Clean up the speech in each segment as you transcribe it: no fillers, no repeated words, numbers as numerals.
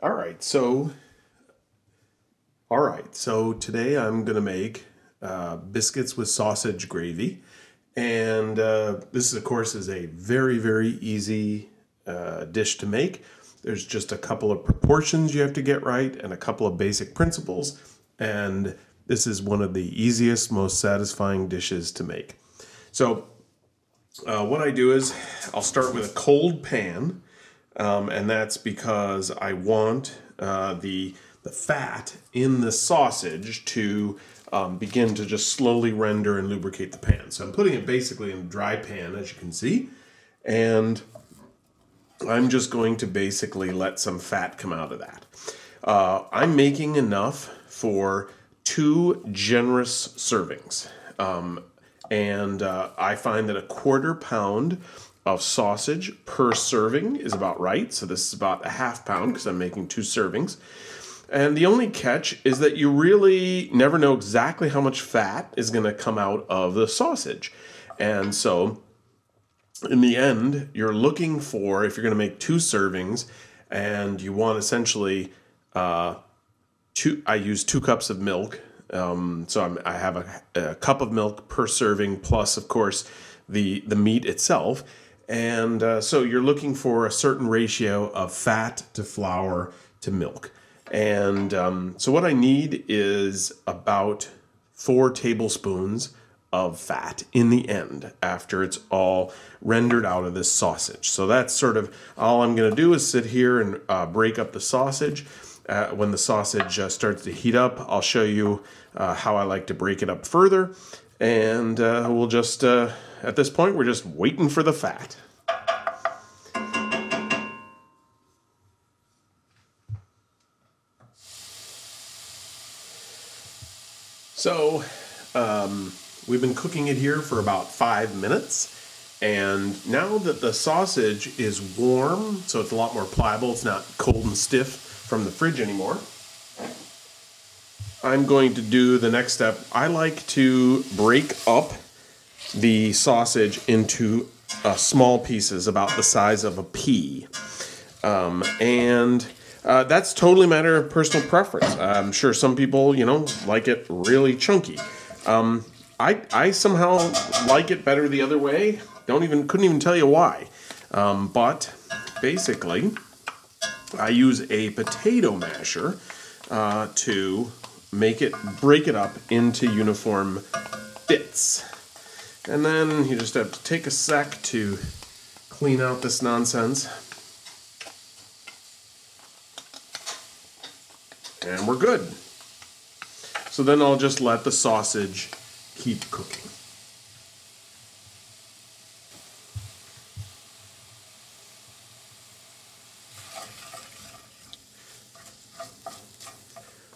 All right, so today I'm gonna make biscuits with sausage gravy, and this, of course, is a very easy dish to make. There's just a couple of proportions you have to get right, and a couple of basic principles, and this is one of the easiest, most satisfying dishes to make. So, what I do is I'll start with a cold pan. And that's because I want the fat in the sausage to begin to just slowly render and lubricate the pan. So I'm putting it basically in a dry pan, as you can see, and I'm just going to basically let some fat come out of that. I'm making enough for 2 generous servings. And I find that a 1/4 pound of sausage per serving is about right. So this is about a 1/2 pound because I'm making 2 servings. And the only catch is that you really never know exactly how much fat is going to come out of the sausage. And so in the end, you're looking for, if you're going to make 2 servings and you want essentially, I use 2 cups of milk. I have a cup of milk per serving, plus, of course, the meat itself. And so you're looking for a certain ratio of fat to flour to milk. And so what I need is about 4 tablespoons of fat in the end after it's all rendered out of this sausage. So that's sort of all I'm going to do is sit here and break up the sausage. When the sausage starts to heat up, I'll show you how I like to break it up further. And we'll just, at this point, we're just waiting for the fat. So, we've been cooking it here for about 5 minutes. And now that the sausage is warm, so it's a lot more pliable, it's not cold and stiff from the fridge anymore, I'm going to do the next step. I like to break up the sausage into small pieces about the size of a pea. That's totally a matter of personal preference. I'm sure some people, like it really chunky. I somehow like it better the other way. Couldn't even tell you why. But basically, I use a potato masher to break it up into uniform bits. And then you just have to take a sec to clean out this nonsense. And we're good. So then I'll just let the sausage keep cooking.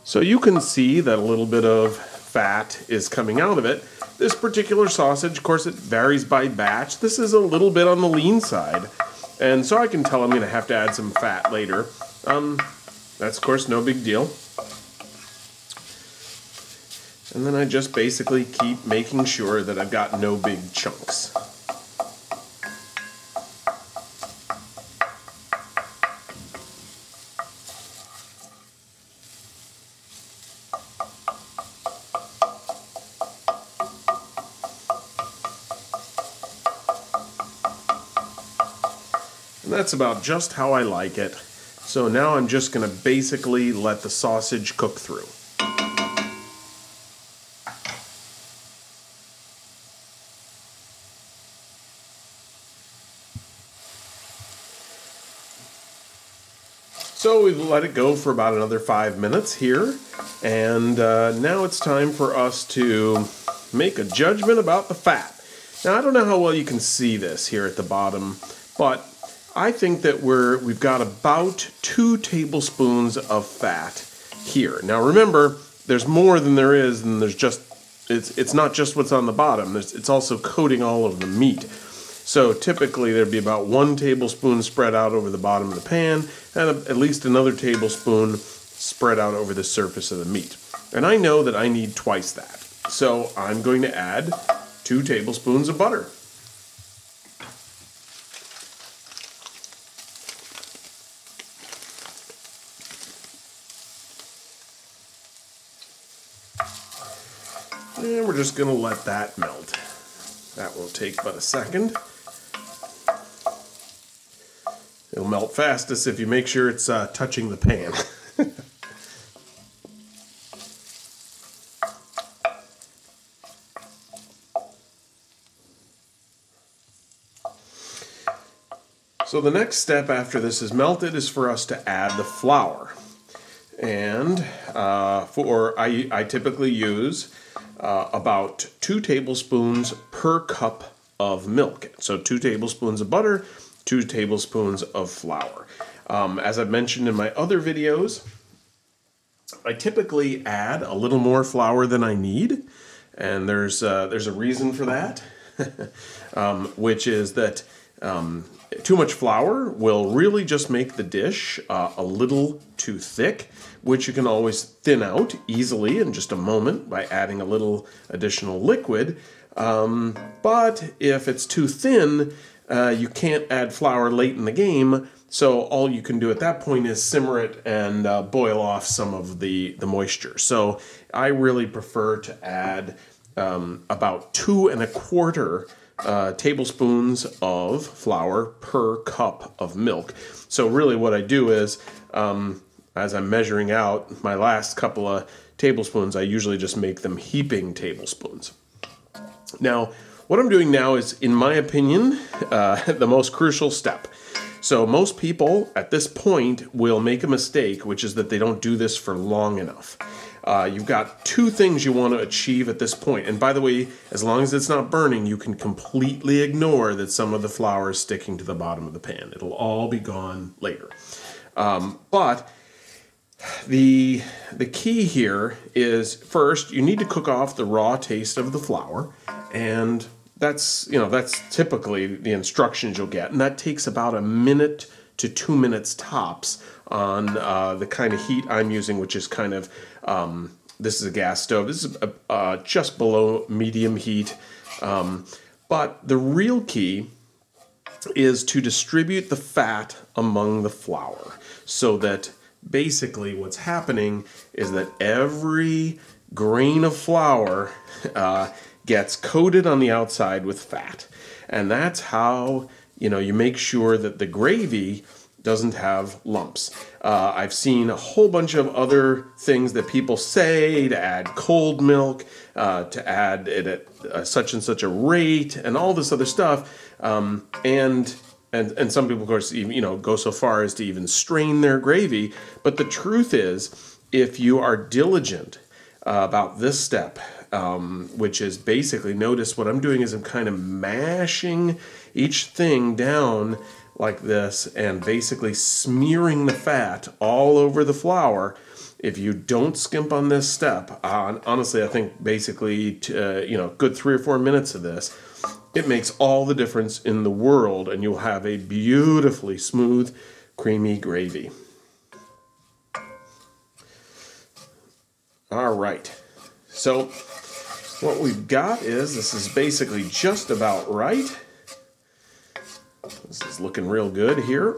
So you can see that a little bit of fat is coming out of it. This particular sausage, of course, it varies by batch. This is a little bit on the lean side. And so I can tell I'm going to have to add some fat later. That's, of course, no big deal. And then I just basically keep making sure that I've got no big chunks. And that's about just how I like it. So now I'm just going to basically let the sausage cook through. So we've let it go for about another 5 minutes here. And now it's time for us to make a judgment about the fat. Now, I don't know how well you can see this here at the bottom, but I think that we've got about 2 tablespoons of fat here. Now remember, there's more than there is, and it's not just what's on the bottom. It's also coating all of the meat. So typically there'd be about 1 tablespoon spread out over the bottom of the pan, and at least another tablespoon spread out over the surface of the meat. And I know that I need twice that. So I'm going to add 2 tablespoons of butter. And we're just going to let that melt. That will take but a second. It'll melt fastest if you make sure it's touching the pan. So the next step after this is melted is for us to add the flour. And I typically use about 2 tablespoons per cup of milk. So 2 tablespoons of butter, 2 tablespoons of flour. As I've mentioned in my other videos, I typically add a little more flour than I need. And there's a reason for that, which is that too much flour will really just make the dish a little too thick, which you can always thin out easily in just a moment by adding a little additional liquid. But if it's too thin, you can't add flour late in the game, so all you can do at that point is simmer it and boil off some of the moisture. So I really prefer to add about 2 1/4 tablespoons of flour per cup of milk. So really what I do is, as I'm measuring out my last couple of tablespoons, I usually just make them heaping tablespoons. Now, what I'm doing now is, in my opinion, the most crucial step. So most people at this point will make a mistake, which is that they don't do this for long enough. You've got 2 things you want to achieve at this point. And by the way, as long as it's not burning, you can completely ignore that some of the flour is sticking to the bottom of the pan. It'll all be gone later. But the key here is, first, you need to cook off the raw taste of the flour, and that's typically the instructions you'll get, and that takes about 1 minute to 2 minutes tops on the kind of heat I'm using, which is kind of, this is a gas stove. This is just below medium heat. But the real key is to distribute the fat among the flour, so that basically what's happening is that every grain of flour gets coated on the outside with fat. And that's how you make sure that the gravy doesn't have lumps. I've seen a whole bunch of other things that people say to add cold milk, to add it at such and such a rate, and all this other stuff. And some people, of course, even, go so far as to even strain their gravy. But the truth is, if you are diligent about this step, which is basically, notice what I'm doing is I'm kind of mashing each thing down like this and basically smearing the fat all over the flour. If you don't skimp on this step, honestly, I think basically, good 3 or 4 minutes of this, it makes all the difference in the world, and you'll have a beautifully smooth, creamy gravy. All right, so what we've got is, this is basically just about right. This is looking real good here.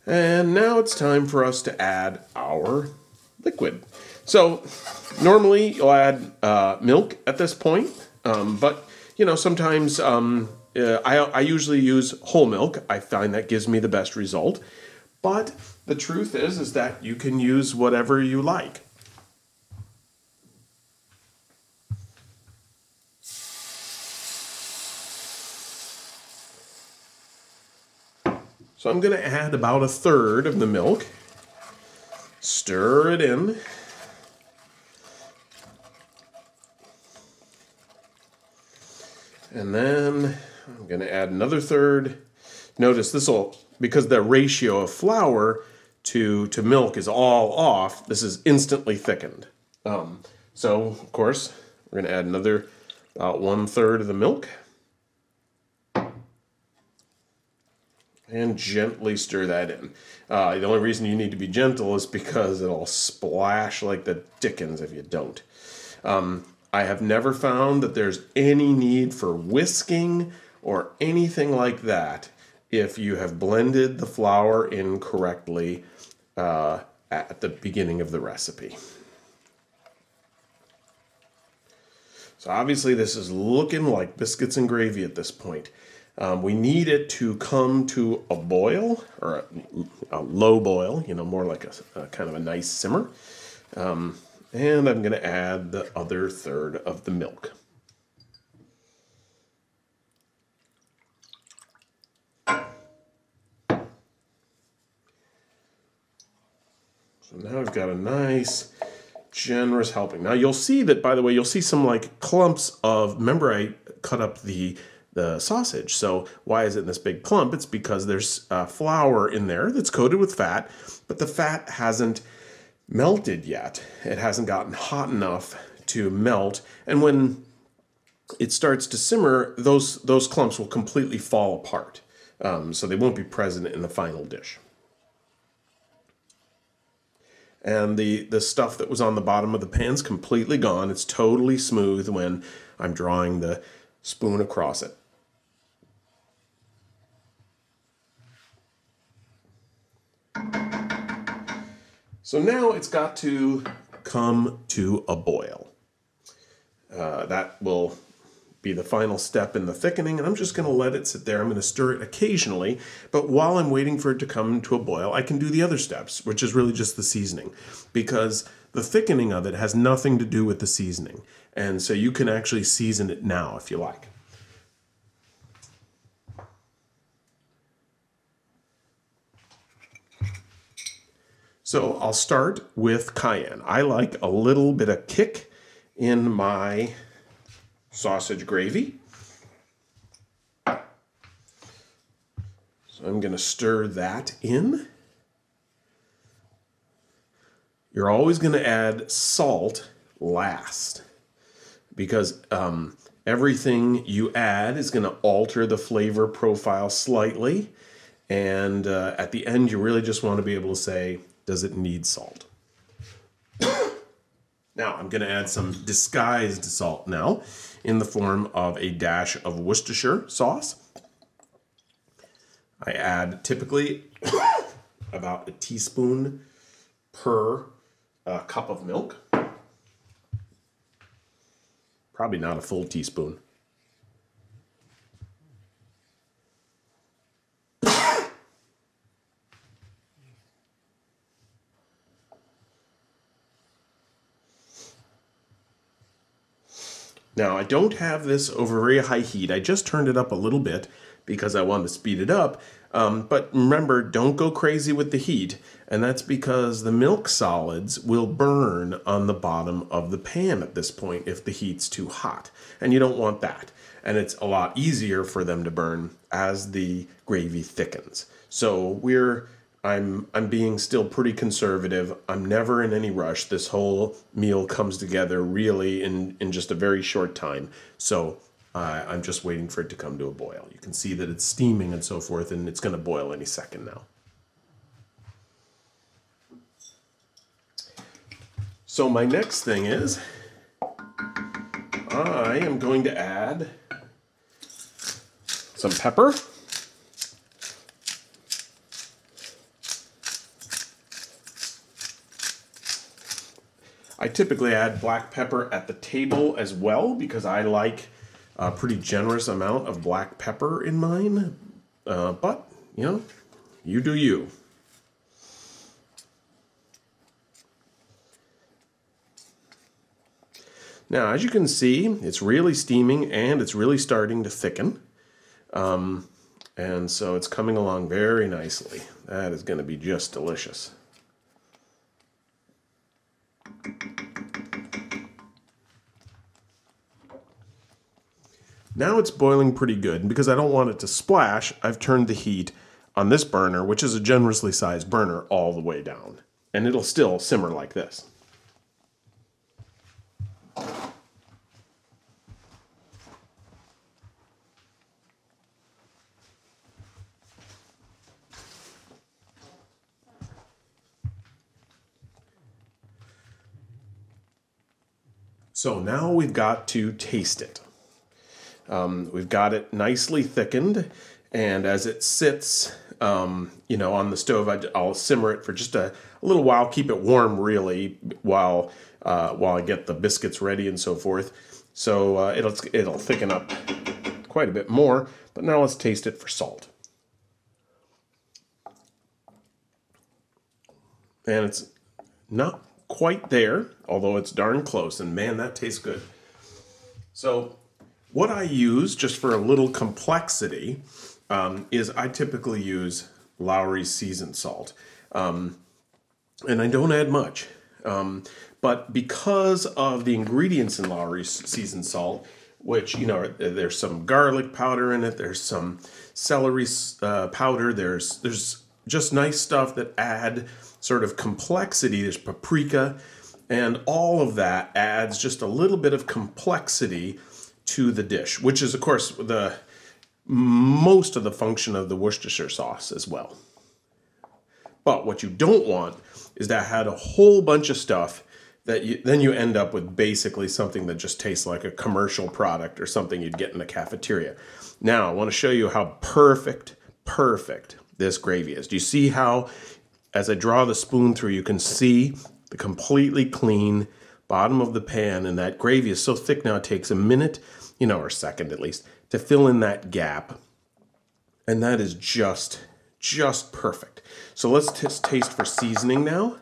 And now it's time for us to add our liquid. So normally you'll add milk at this point, but sometimes I usually use whole milk. I find that gives me the best result. But the truth is that you can use whatever you like. So I'm going to add about 1/3 of the milk, stir it in, and then I'm going to add another 1/3. Notice this will, because the ratio of flour to milk is all off, this is instantly thickened. So of course we're going to add another about 1/3 of the milk. And gently stir that in. The only reason you need to be gentle is because it'll splash like the dickens if you don't. I have never found that there's any need for whisking or anything like that if you have blended the flour in correctly at the beginning of the recipe. So obviously this is looking like biscuits and gravy at this point. We need it to come to a boil, or a low boil, you know, more like a kind of a nice simmer. And I'm going to add the other third of the milk. So now I've got a nice, generous helping. Now you'll see that, by the way, you'll see some like clumps of, remember I cut up the sausage. So why is it in this big clump? It's because there's flour in there that's coated with fat, but the fat hasn't melted yet. It hasn't gotten hot enough to melt. And when it starts to simmer, those clumps will completely fall apart. So they won't be present in the final dish. And the stuff that was on the bottom of the pan's completely gone. It's totally smooth when I'm drawing the spoon across it. So now it's got to come to a boil. That will be the final step in the thickening, and I'm just going to let it sit there. I'm going to stir it occasionally, but while I'm waiting for it to come to a boil, I can do the other steps, which is really just the seasoning, because the thickening of it has nothing to do with the seasoning, and so you can actually season it now if you like. So I'll start with cayenne. I like a little bit of kick in my sausage gravy. So I'm going to stir that in. You're always going to add salt last, because everything you add is going to alter the flavor profile slightly. And at the end, you really just want to be able to say, does it need salt? Now, I'm going to add some disguised salt now in the form of a dash of Worcestershire sauce. I add typically about a teaspoon per cup of milk. Probably not a full teaspoon. Now, I don't have this over very high heat. I just turned it up a little bit because I wanted to speed it up. But remember, don't go crazy with the heat. And that's because the milk solids will burn on the bottom of the pan at this point if the heat's too hot. And you don't want that. And it's a lot easier for them to burn as the gravy thickens. So I'm being still pretty conservative. I'm never in any rush. This whole meal comes together really in just a very short time. So I'm just waiting for it to come to a boil. You can see that it's steaming and so forth, and it's going to boil any second now. So my next thing is I am going to add some pepper. I typically add black pepper at the table as well because I like a pretty generous amount of black pepper in mine. But, you know, you do you. Now, as you can see, it's really steaming and it's really starting to thicken. And so it's coming along very nicely. That is going to be just delicious. Now it's boiling pretty good, and because I don't want it to splash, I've turned the heat on this burner, which is a generously sized burner, all the way down. And it'll still simmer like this. So now we've got to taste it. We've got it nicely thickened, and as it sits, you know, on the stove, I'll simmer it for just a little while, keep it warm really, while I get the biscuits ready and so forth. So it'll thicken up quite a bit more. But now let's taste it for salt. And it's not quite there, although it's darn close. And man, that tastes good. So what I use, just for a little complexity, is I typically use Lowry's seasoned salt. And I don't add much. But because of the ingredients in Lowry's seasoned salt, which, you know, there's some garlic powder in it, there's some celery powder, there's just nice stuff that add sort of complexity. There's paprika, and all of that adds just a little bit of complexity to the dish, which is, of course, the most of the function of the Worcestershire sauce as well. But what you don't want is to add a whole bunch of stuff that then you end up with basically something that just tastes like a commercial product or something you'd get in a cafeteria. Now, I want to show you how perfect this gravy is. Do you see how, as I draw the spoon through, you can see the completely clean bottom of the pan, and that gravy is so thick now it takes a minute, you know, or a second at least, to fill in that gap. And that is just perfect. So let's just taste for seasoning now.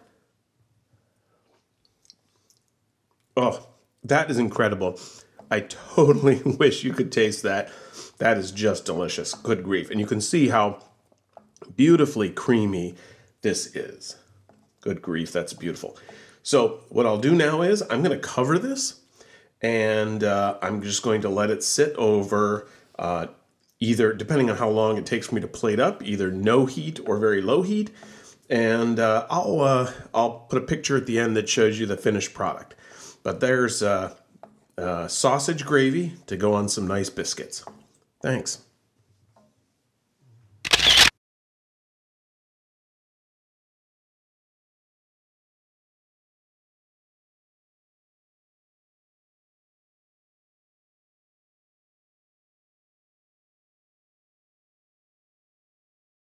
Oh, that is incredible. I totally wish you could taste that. That is just delicious. Good grief. And you can see how beautifully creamy this is. Good grief, that's beautiful. So what I'll do now is I'm going to cover this, and I'm just going to let it sit over either, depending on how long it takes for me to plate up, either no heat or very low heat. And I'll put a picture at the end that shows you the finished product. But there's sausage gravy to go on some nice biscuits. Thanks.